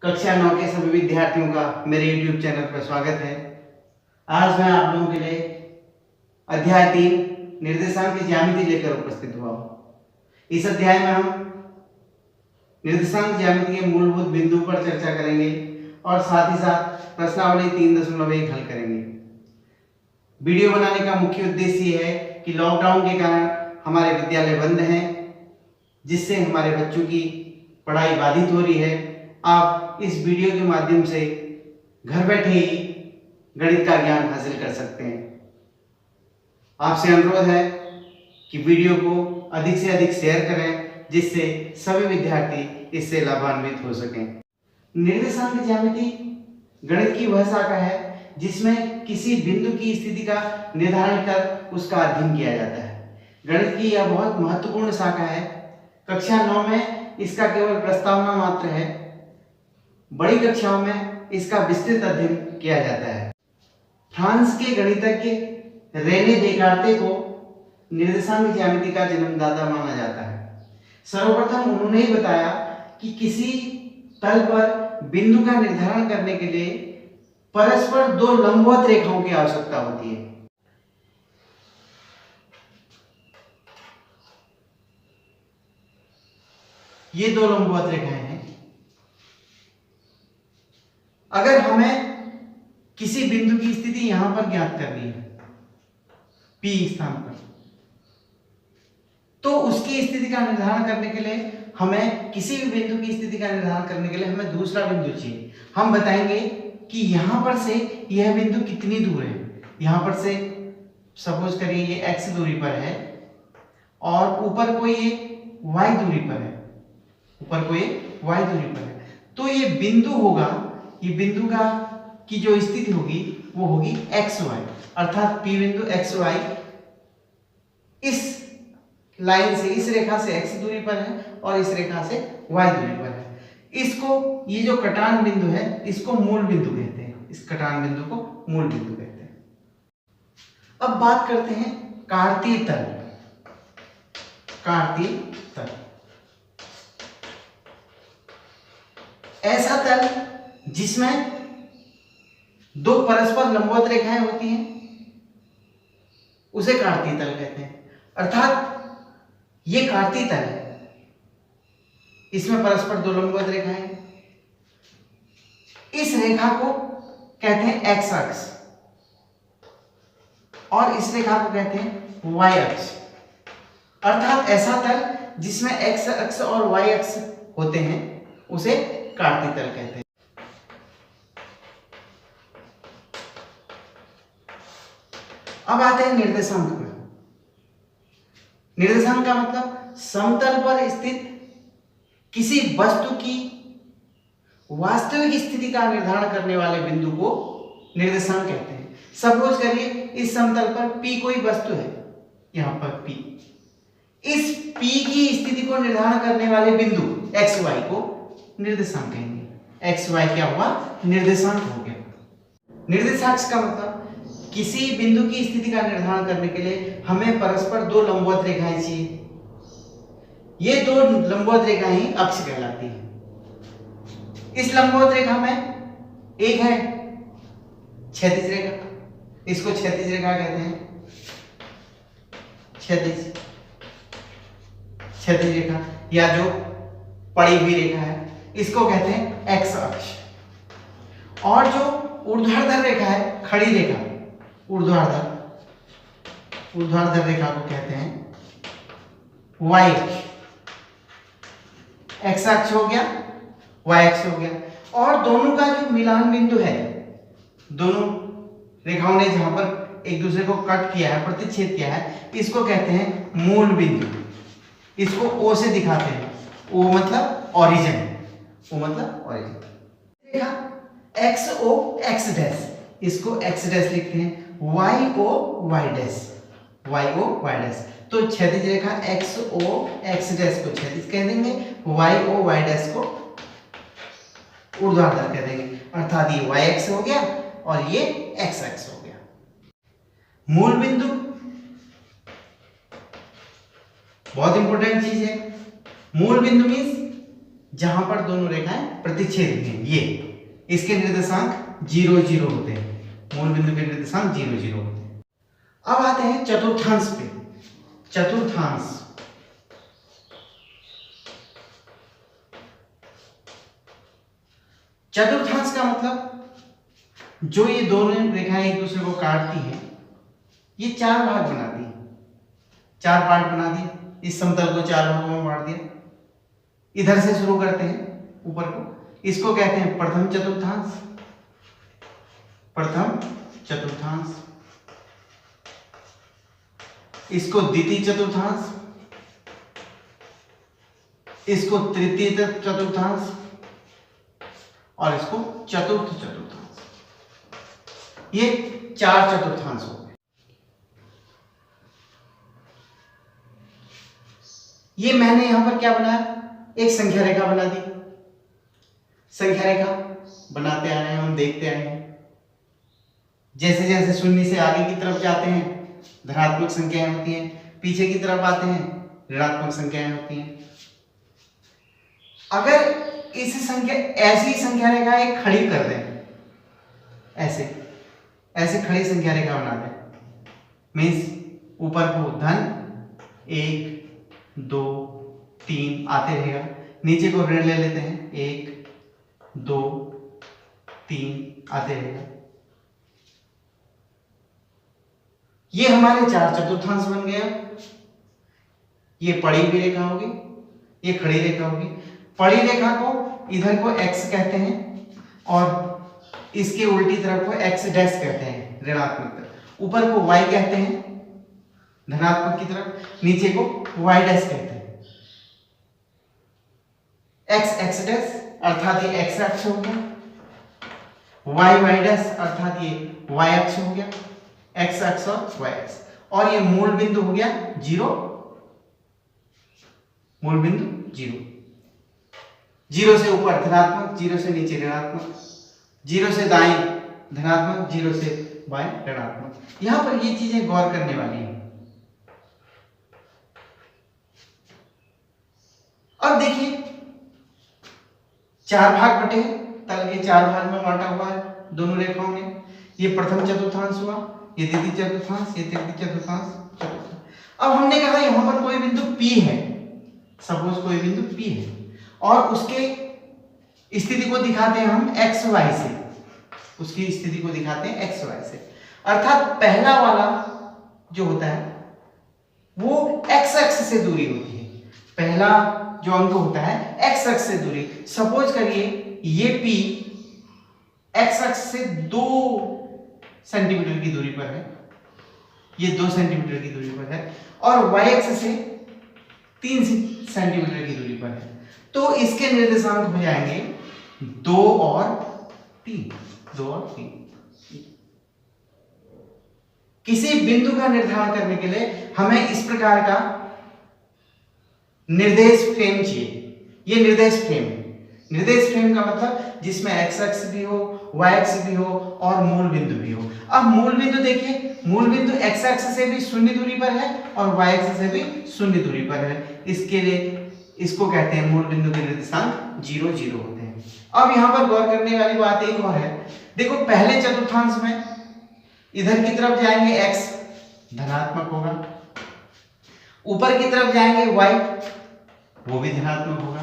कक्षा 9 के सभी विद्यार्थियों का मेरे YouTube चैनल पर स्वागत है। आज मैं आप लोगों के लिए अध्याय 3 निर्देशांक की ज्यामिति लेकर उपस्थित हुआ हूँ। इस अध्याय में हम निर्देशांक ज्यामिति के मूलभूत बिंदु पर चर्चा करेंगे और साथ ही साथ प्रश्नावली 3.1 हल करेंगे। वीडियो बनाने का मुख्य उद्देश्य ये है कि लॉकडाउन के कारण हमारे विद्यालय बंद हैं, जिससे हमारे बच्चों की पढ़ाई बाधित हो रही है। आप इस वीडियो के माध्यम से घर बैठे ही गणित का ज्ञान हासिल कर सकते हैं। आपसे अनुरोध है कि वीडियो को अधिक से अधिक शेयर करें, जिससे सभी विद्यार्थी इससे लाभान्वित हो सकें। निर्देशांक ज्यामिति गणित की वह शाखा है जिसमें किसी बिंदु की स्थिति का निर्धारण कर उसका अध्ययन किया जाता है। गणित की यह बहुत महत्वपूर्ण शाखा है। कक्षा 9 में इसका केवल प्रस्तावना मात्र है, बड़ी कक्षाओं में इसका विस्तृत अध्ययन किया जाता है। फ्रांस के गणितज्ञ रेने देकार्ते को निर्देशांक ज्यामिति का जन्मदाता माना जाता है। सर्वप्रथम उन्होंने ही बताया कि किसी तल पर बिंदु का निर्धारण करने के लिए परस्पर दो लंबवत रेखाओं की आवश्यकता होती है। ये दो लंबवत रेखाएं हैं। अगर हमें किसी बिंदु की स्थिति यहां पर ज्ञात करनी है, P स्थान पर, तो उसकी स्थिति का निर्धारण करने के लिए हमें किसी भी बिंदु की स्थिति का निर्धारण करने के लिए हमें दूसरा बिंदु चाहिए। हम बताएंगे कि यहां पर से यह बिंदु कितनी दूर है। यहां पर से सपोज करिए ये x दूरी पर है और ऊपर कोई ये y दूरी पर है, ऊपर कोई y दूरी पर है, तो ये बिंदु होगा, ये बिंदु का की जो स्थिति होगी वो होगी xy, अर्थात P बिंदु xy इस लाइन से, इस रेखा से x दूरी पर है और इस रेखा से y दूरी पर है। इसको, ये जो कटान बिंदु है, इसको मूल बिंदु कहते हैं। इस कटान बिंदु को मूल बिंदु कहते हैं। अब बात करते हैं कार्तीय तल। कार्तीय तल ऐसा तल जिसमें दो परस्पर लंबवत रेखाएं होती हैं, उसे कार्तीय तल कहते हैं। अर्थात ये कार्तीय तल है, इसमें परस्पर दो लंबवत रेखाएं, इस रेखा को कहते हैं x अक्ष और इस रेखा को कहते हैं y अक्ष। अर्थात ऐसा तल जिसमें x अक्ष और y अक्ष होते हैं उसे कार्तीय तल कहते हैं। अब आते हैं निर्देशांक में। निर्देशांक का मतलब समतल पर स्थित किसी वस्तु की वास्तविक स्थिति का निर्धारण करने वाले बिंदु को निर्देशांक कहते हैं। सपोज करिए इस समतल पर P कोई वस्तु है, यहां पर P, इस P की स्थिति को निर्धारण करने वाले बिंदु XY को निर्देशांक कहेंगे। XY क्या हुआ? निर्देशांक हो गया। निर्देशांक का मतलब किसी बिंदु की स्थिति का निर्धारण करने के लिए हमें परस्पर दो लंबवत रेखाएं चाहिए। ये दो लंबवत रेखाएं ही अक्ष कहलाती हैं। इस लंबवत रेखा में एक है क्षैतिज रेखा, इसको क्षैतिज रेखा कहते हैं। क्षैतिज रेखा या जो पड़ी हुई रेखा है, इसको कहते हैं x अक्ष। और जो ऊर्ध्वाधर रेखा है, खड़ी रेखा, ऊर्ध्वाधर रेखा को कहते हैं y अक्ष। x अक्ष हो गया, y अक्ष हो गया। और दोनों का जो मिलान बिंदु है, दोनों रेखाओं ने जहां पर एक दूसरे को कट किया है, प्रतिच्छेद किया है, इसको कहते हैं मूल बिंदु। इसको O से दिखाते हैं। O मतलब ओरिजिन, O मतलब ओरिजिन। रेखा XO x डैश, इसको x डैश लिखते हैं। YO y dash, YO y dash. तो क्षैतिज रेखा XO x डैश को क्षैतिज कह देंगे, YO y डैश को ऊर्ध्वाधर कह देंगे। अर्थात ये y अक्ष हो गया और ये x अक्ष हो गया। मूल बिंदु बहुत इंपॉर्टेंट चीज है। मूल बिंदु मीन्स जहां पर दोनों रेखाएं प्रतिच्छेद हैं, ये इसके निर्देशांक 0 0 होते हैं, मूल बिंदु के निर्देशांक 0 0 होते हैं। अब आते हैं चतुर्थांश पे। चतुर्थांश, चतुर्थांश का मतलब जो ये दोनों रेखाएं एक दूसरे को काटती हैं, ये 4 भाग बनाती हैं, 4 पार्ट बना दिए, इस समतल को 4 भागों में बांट दिया। इधर से शुरू करते हैं ऊपर को, इसको कहते हैं प्रथम चतुर्थांश, प्रथम चतुर्थांश, इसको द्वितीय चतुर्थांश, इसको तृतीय चतुर्थांश और इसको चतुर्थ चतुर्थांश। ये 4 चतुर्थांश हो गए। ये मैंने यहां पर क्या बनाया, एक संख्या रेखा बना दी। संख्या रेखा बनाते आ रहे हैं, हम देखते आए हैं, जैसे जैसे शून्य से आगे की तरफ जाते हैं धनात्मक संख्याएं होती हैं, पीछे की तरफ आते हैं ऋणात्मक संख्याएं होती हैं। अगर इस संख्या, ऐसी संख्या रेखा एक खड़ी कर दें, ऐसे ऐसे खड़ी संख्या रेखा बना दें, मीन्स ऊपर को धन 1 2 3 आते रहेगा, नीचे को ऋण ले लेते हैं 1 2 3 आते रहेगा। ये हमारे 4 चतुर्थांश बन गया। ये पड़ी हुई रेखा होगी, ये खड़ी रेखा होगी। पड़ी रेखा को इधर को x कहते हैं और इसके उल्टी तरफ को x डैश कहते हैं, ऋणात्मक तरफ। ऊपर को y कहते हैं धनात्मक की तरफ, नीचे को y डैश कहते हैं। x डैश अर्थात ये x अक्ष हो गया, y डैश अर्थात ये y अक्ष हो गया, x अक्ष और y अक्ष, और ये मूल बिंदु हो गया 0, मूल बिंदु 0। 0 से ऊपर धनात्मक, 0 से नीचे ऋणात्मक, 0 से दाएं धनात्मक, 0 से बाएं ऋणात्मक। यहां पर ये चीजें गौर करने वाली हैं। अब देखिए 4 भाग बटे, तल के 4 भाग में बांटा हुआ है दोनों रेखाओं में। ये प्रथम चतुर्थांश हुआ, ये द्वितीय चतुर्थांश, ये तृतीय चतुर्थांश, चतुर्थांश। अब हमने कहा यहां पर कोई बिंदु P है, सपोज कोई बिंदु P है और उसके स्थिति को दिखाते हैं हम एक्स वाई से, उसकी स्थिति को दिखाते हैं एक्स वाई से। अर्थात पहला वाला जो होता है वो एक्स अक्ष से दूरी होती है, पहला जो अंक होता है एक्स अक्ष से दूरी। सपोज करिए ये P एक्स अक्ष से 2 सेंटीमीटर की दूरी पर है, ये 2 सेंटीमीटर की दूरी पर है, और y अक्ष से 3 सेंटीमीटर की दूरी पर है। तो इसके निर्देशांक हो जाएंगे 2 और 3, 2 और 3। किसी बिंदु का निर्धारण करने के लिए हमें इस प्रकार का निर्देश फ्रेम चाहिए। ये निर्देश फ्रेम है। निर्देश फ्रेम का मतलब जिसमें x अक्ष भी हो, y अक्ष भी हो और मूल बिंदु भी हो। अब मूल बिंदु देखिए, मूल बिंदु x अक्ष से भी 0 दूरी पर है और y अक्ष से भी 0 दूरी पर है। इसके लिए इसको कहते हैं मूल बिंदु के निर्देशांक 0 0 होते हैं। अब यहां पर गौर करने वाली बात एक और है, देखो पहले चतुर्थांश में इधर की तरफ जाएंगे x धनात्मक होगा, ऊपर की तरफ जाएंगे y वो भी धनात्मक होगा।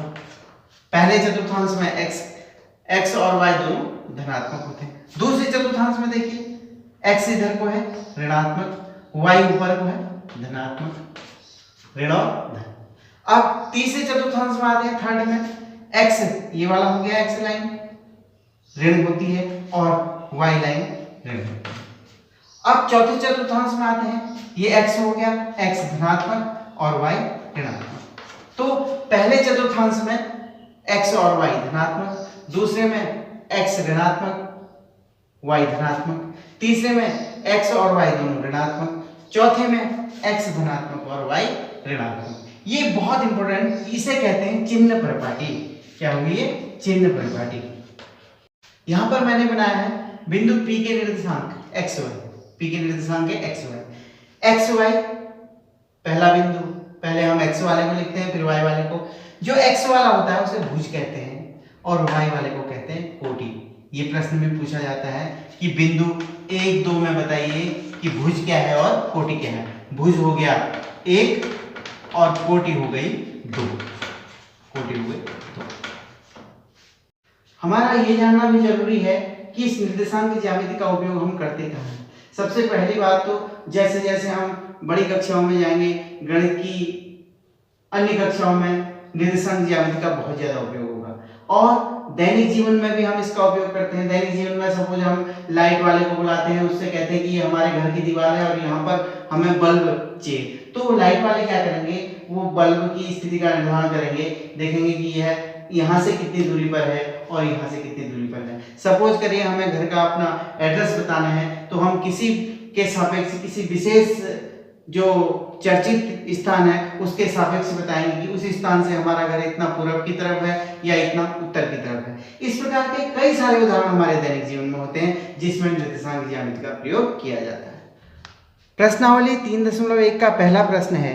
पहले चतुर्थांश में x और y दोनों धनात्मक होते हैं। दूसरे चतुर्थांश में देखिए x इधर को है ऋणात्मक, y ऊपर को है धनात्मक, ऋण और धन। अब तीसरे चतुर्थांश में आते हैं, थर्ड में x ये वाला हो गया, x लाइन ऋण होती है और y लाइन ऋण होती है। अब चौथे चतुर्थांश में आते हैं, ये x हो गया, x धनात्मक और y ऋणात्मक। तो पहले चतुर्थांश में x और y धनात्मक, दूसरे में x ऋणात्मक y धनात्मक, तीसरे में x और y दोनों ऋणात्मक, चौथे में x धनात्मक और y ऋणात्मक। ये बहुत इंपॉर्टेंट, इसे कहते हैं चिन्ह परिपाटी। क्या होगी ये? चिन्ह परिपाटी। यहां पर मैंने बनाया है बिंदु P के निर्देशांक xy, P के निर्देशांक है xy, xy पहला बिंदु पहले हम x वाले को लिखते हैं फिर y वाले को। जो x वाला होता है उसे भुज कहते हैं और y वाले को कहते हैं कोटि। ये प्रश्न में पूछा जाता है कि बिंदु 1, 2 में बताइए कि भुज क्या है और कोटि क्या है। भुज हो गया 1 और कोटि हो गई 2। कोटि हो गई 2। हमारा ये जानना भी जरूरी है कि इस निर्देशांक की ज्यामिति का उपयोग हम करते कहाँ हैं। सबसे पहली बात तो जैसे जैसे हम बड़ी कक्षाओं में जाएंगे, गणित की अन्य कक्षाओं में निर्देशांक ज्यामिति का बहुत ज्यादा उपयोग होगा और दैनिक जीवन में भी हम इसका उपयोग करते हैं। दैनिक जीवन में सपोज हम लाइट वाले को बुलाते हैं, उससे कहते हैं कि ये हमारे घर की दीवार है और यहाँ पर हमें बल्ब चाहिए, तो लाइट वाले क्या करेंगे, वो बल्ब की स्थिति का निर्धारण करेंगे, देखेंगे कि यह यहाँ से कितनी दूरी पर है और यहाँ से कितनी दूरी पर है। सपोज करिए हमें घर का अपना एड्रेस बताना है, तो हम किसी के सापेक्ष किसी विशेष जो चर्चित स्थान है उसके सापेक्ष बताएंगे कि उस स्थान से हमारा घर इतना पूर्व की तरफ है या इतना उत्तर की तरफ है। इस प्रकार के कई सारे उदाहरण हमारे दैनिक जीवन में होते हैं जिसमें निर्देशांक ज्यामिति का प्रयोग किया जाता है। प्रश्नावली 3.1 का पहला प्रश्न है,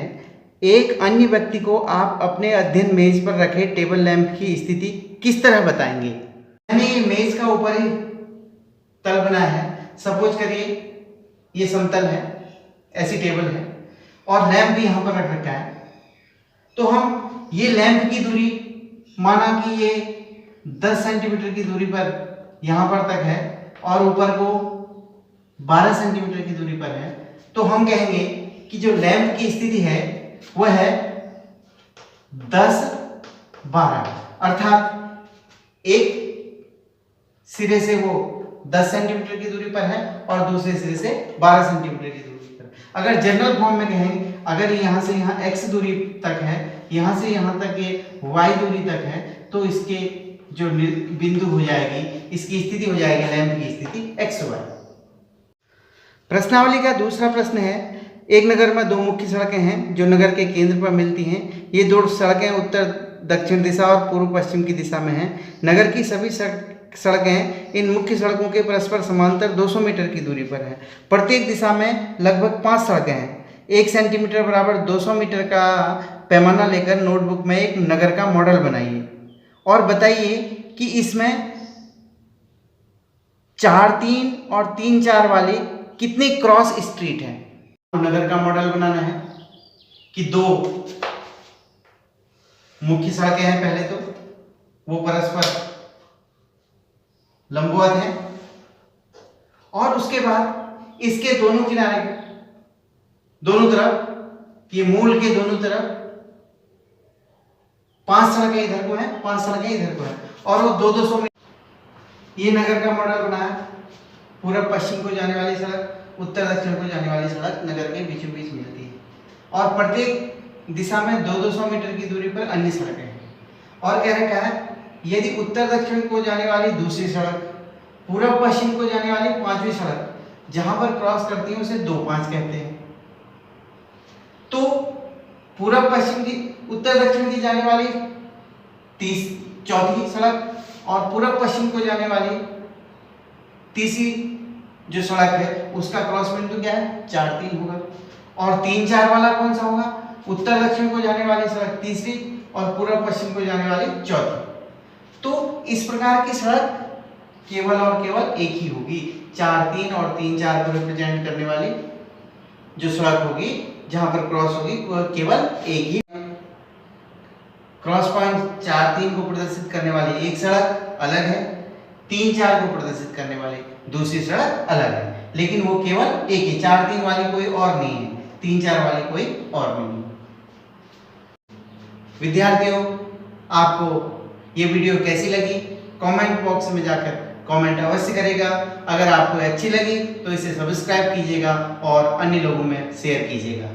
एक अन्य व्यक्ति को आप अपने अध्ययन मेज पर रखे टेबल लैंप की स्थिति किस तरह बताएंगे। मैंने ये मेज का ऊपर ही तल बनाया है। सपोज करिए ये समतल है, ऐसी टेबल है और लैंप भी यहाँ पर रख रखा है, तो हम ये लैंप की दूरी माना कि ये 10 सेंटीमीटर की दूरी पर यहाँ पर तक है और ऊपर को 12 सेंटीमीटर की दूरी पर है, तो हम कहेंगे कि जो लैंप की स्थिति है वह है 10-12, अर्थात एक सिरे से वो 10 सेंटीमीटर की दूरी पर है और दूसरे सिरे से 12 सेंटीमीटर की दूरी पर। अगर जनरल फॉर्म में कहें, अगर यहाँ से यहाँ x दूरी तक है, यहाँ से यहाँ तक ये y दूरी तक है, तो इसके जो बिंदु हो जाएगी, इसकी स्थिति हो जाएगी लैंप की स्थिति xy। प्रश्नावली का दूसरा प्रश्न है, एक नगर में दो मुख्य सड़कें हैं जो नगर के केंद्र पर मिलती हैं। ये दो सड़कें उत्तर दक्षिण दिशा और पूर्व पश्चिम की दिशा में हैं। नगर की सभी सड़कें इन मुख्य सड़कों के परस्पर समांतर 200 मीटर की दूरी पर हैं। प्रत्येक दिशा में लगभग 5 सड़कें हैं। 1 सेंटीमीटर बराबर 200 मीटर का पैमाना लेकर नोटबुक में एक नगर का मॉडल बनाइए और बताइए कि इसमें 4-3 और 3-4 वाली कितनी क्रॉस स्ट्रीट है। नगर का मॉडल बनाना है कि दो मुख्य सड़कें हैं, पहले तो वो परस्पर लंबवत हैं और उसके बाद इसके दोनों किनारे दोनों तरफ, ये मूल के दोनों तरफ 5 सड़कें इधर को हैं, 5 सड़कें इधर को हैं और वो 200 मीटर। ये नगर का मॉडल बनाया, पूर्व पश्चिम को जाने वाली सड़क, उत्तर दक्षिण को जाने वाली सड़क नगर के बीचों बीच मिलती है और प्रत्येक दिशा में 200 मीटर की दूरी पर अन्य सड़कें हैं। और कह रखा है यदि उत्तर दक्षिण को जाने वाली दूसरी सड़क, पूर्व पश्चिम को जाने वाली 5वीं सड़क जहां पर क्रॉस करती है उसे 2-5 कहते हैं, तो पूर्व पश्चिम की उत्तर दक्षिण की जाने वाली 4थी सड़क और पूर्व पश्चिम को जाने वाली तीसरी जो सड़क है उसका क्रॉस बिंदु क्या है, 4-3 होगा। और 3-4 वाला कौन सा होगा, उत्तर दक्षिण को जाने वाली सड़क तीसरी और पूर्व पश्चिम को जाने वाली चौथी। तो इस प्रकार की सड़क केवल और केवल एक ही होगी। 4-3 और 3-4 को रिप्रेजेंट करने वाली जो सड़क होगी जहां पर क्रॉस होगी वह केवल एक ही। क्रॉस पॉइंट 4-3 को प्रदर्शित करने वाली एक सड़क अलग है, 3-4 को प्रदर्शित करने वाली दूसरी सड़क अलग है, लेकिन वो केवल एक ही। 4-3 वाली कोई और नहीं है, 3-4 वाली कोई और नहीं है। विद्यार्थियों, आपको ये वीडियो कैसी लगी कमेंट बॉक्स में जाकर कमेंट अवश्य करेगा। अगर आपको अच्छी लगी तो इसे सब्सक्राइब कीजिएगा और अन्य लोगों में शेयर कीजिएगा।